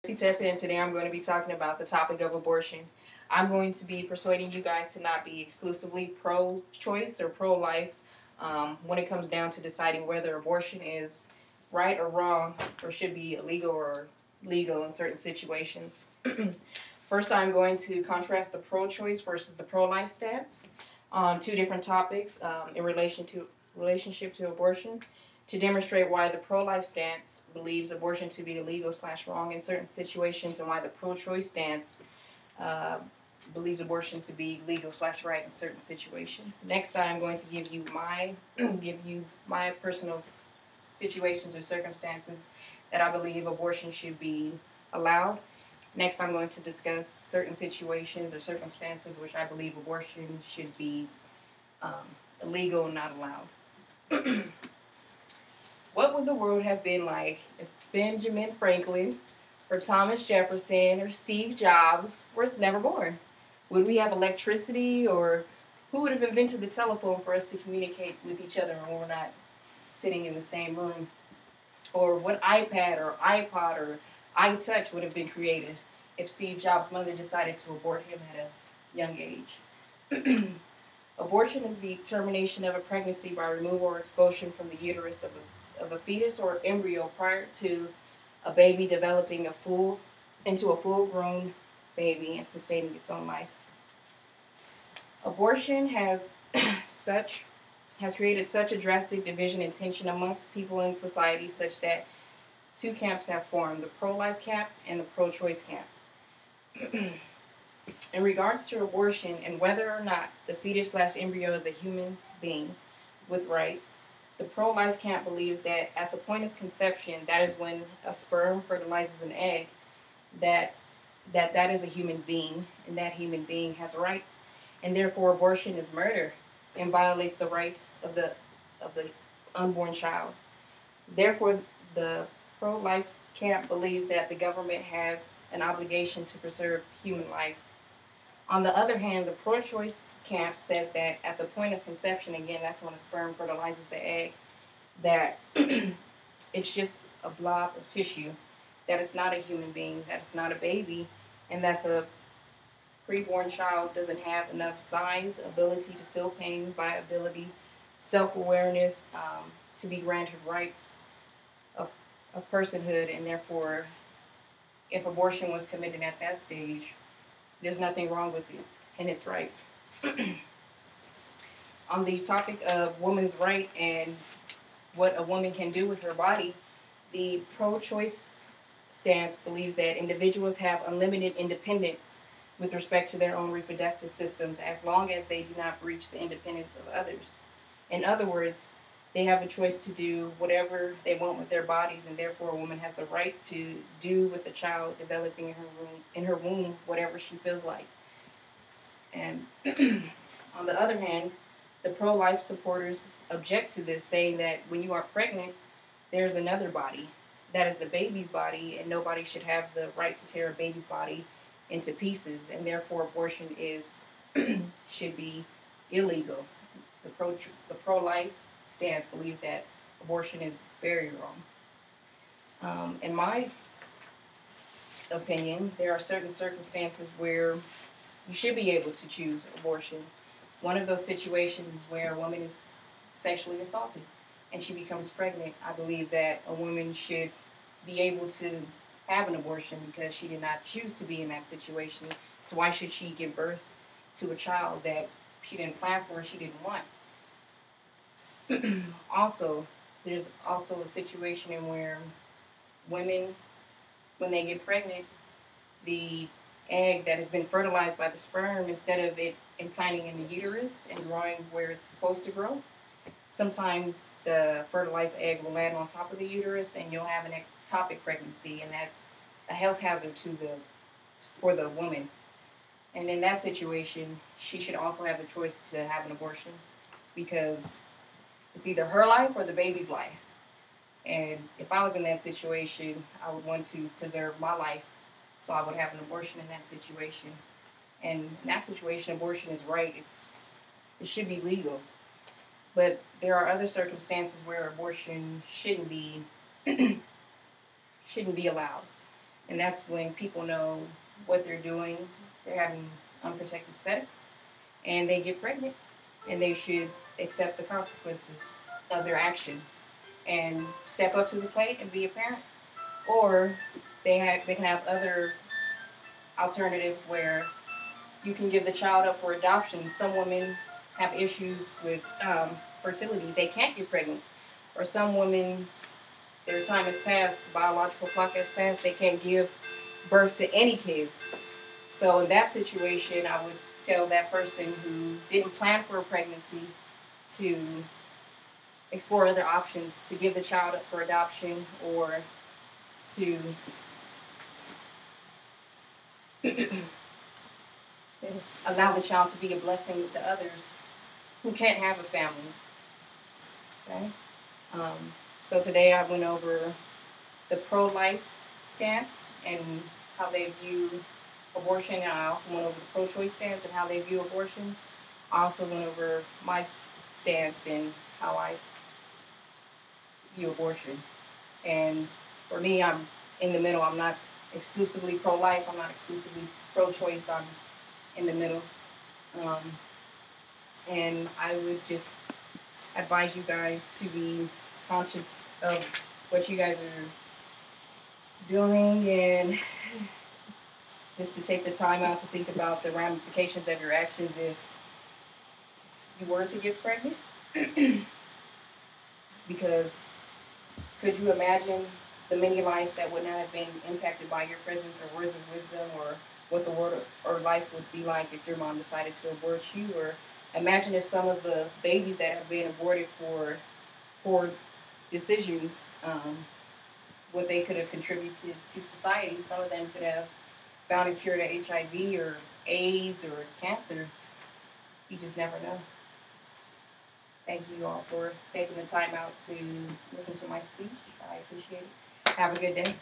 Teta, and today I'm going to be talking about the topic of abortion. I'm going to be persuading you guys to not be exclusively pro choice or pro life when it comes down to deciding whether abortion is right or wrong or should be illegal or legal in certain situations. First, I'm going to contrast the pro choice versus the pro life stance on two different topics in relationship to abortion to demonstrate why the pro-life stance believes abortion to be illegal slash wrong in certain situations, and why the pro-choice stance uh, believes abortion to be legal slash right in certain situations. Next, I'm going to give you my personal situations or circumstances that I believe abortion should be allowed. Next, I'm going to discuss certain situations or circumstances which I believe abortion should be um, illegal and not allowed. What would the world have been like if Benjamin Franklin or Thomas Jefferson or Steve Jobs were never born? Would we have electricity, or who would have invented the telephone for us to communicate with each other when we're not sitting in the same room? Or what iPad or iPod or iTouch would have been created if Steve Jobs' mother decided to abort him at a young age? Abortion is the termination of a pregnancy by removal or expulsion from the uterus of a fetus or embryo prior to a baby developing into a full-grown baby and sustaining its own life. Abortion has created such a drastic division and tension amongst people in society, such that two camps have formed: the pro-life camp and the pro-choice camp. In regards to abortion and whether or not the fetus slash embryo is a human being with rights, the pro-life camp believes that at the point of conception, that is when a sperm fertilizes an egg, that that is a human being, and that human being has rights, and therefore abortion is murder and violates the rights of the unborn child. Therefore, the pro-life camp believes that the government has an obligation to preserve human life. On the other hand, the pro-choice camp says that at the point of conception, again, that's when a sperm fertilizes the egg, that it's just a blob of tissue, that it's not a human being, that it's not a baby, and that the preborn child doesn't have enough size, ability to feel pain, viability, self-awareness, to be granted rights of, of personhood, and therefore, if abortion was committed at that stage, there's nothing wrong with it, and it's right. On the topic of woman's right and what a woman can do with her body, the pro-choice stance believes that individuals have unlimited independence with respect to their own reproductive systems as long as they do not breach the independence of others. In other words, they have a choice to do whatever they want with their bodies, and therefore a woman has the right to do with the child developing in her womb whatever she feels like. And on the other hand, the pro-life supporters object to this, saying that when you are pregnant, there's another body. That is the baby's body, and nobody should have the right to tear a baby's body into pieces, and therefore abortion is should be illegal. The pro-life stance believes that abortion is very wrong. In my opinion, there are certain circumstances where you should be able to choose abortion. One of those situations is where a woman is sexually assaulted and she becomes pregnant. I believe that a woman should be able to have an abortion because she did not choose to be in that situation. So why should she give birth to a child that she didn't plan for, she didn't want? Also, there's also a situation in where women, when they get pregnant, the egg that has been fertilized by the sperm, instead of it implanting in the uterus and growing where it's supposed to grow, sometimes the fertilized egg will land on top of the uterus and you'll have an ectopic pregnancy, and that's a health hazard for the woman. And in that situation, she should also have the choice to have an abortion because it's either her life or the baby's life. And if I was in that situation, I would want to preserve my life, so I would have an abortion in that situation. And in that situation, abortion is right. It should be legal. But there are other circumstances where abortion shouldn't be shouldn't be allowed. And that's when people know what they're doing. They're having unprotected sex, and they get pregnant, and they should accept the consequences of their actions and step up to the plate and be a parent. Or they can have other alternatives where you can give the child up for adoption. Some women have issues with fertility; they can't get pregnant, or some women, their time has passed, the biological clock has passed, they can't give birth to any kids. So in that situation, I would tell that person who didn't plan for a pregnancy to explore other options, to give the child up for adoption, or to allow the child to be a blessing to others who can't have a family. Okay? So today I went over the pro-life stance and how they view abortion, and I also went over the pro-choice stance and how they view abortion. I also went over my stance and how I view abortion. And for me, I'm in the middle. I'm not exclusively pro-life. I'm not exclusively pro-choice. I'm in the middle. And I would just advise you guys to be conscious of what you guys are doing, and just to take the time out to think about the ramifications of your actions if you were to get pregnant. Because could you imagine the many lives that would not have been impacted by your presence or words of wisdom, or what the world or life would be like if your mom decided to abort you? Or imagine if some of the babies that have been aborted for poor decisions, what they could have contributed to society. Some of them could have found a cure to HIV or AIDS or cancer. You just never know. Thank you all for taking the time out to listen to my speech. I appreciate it. Have a good day.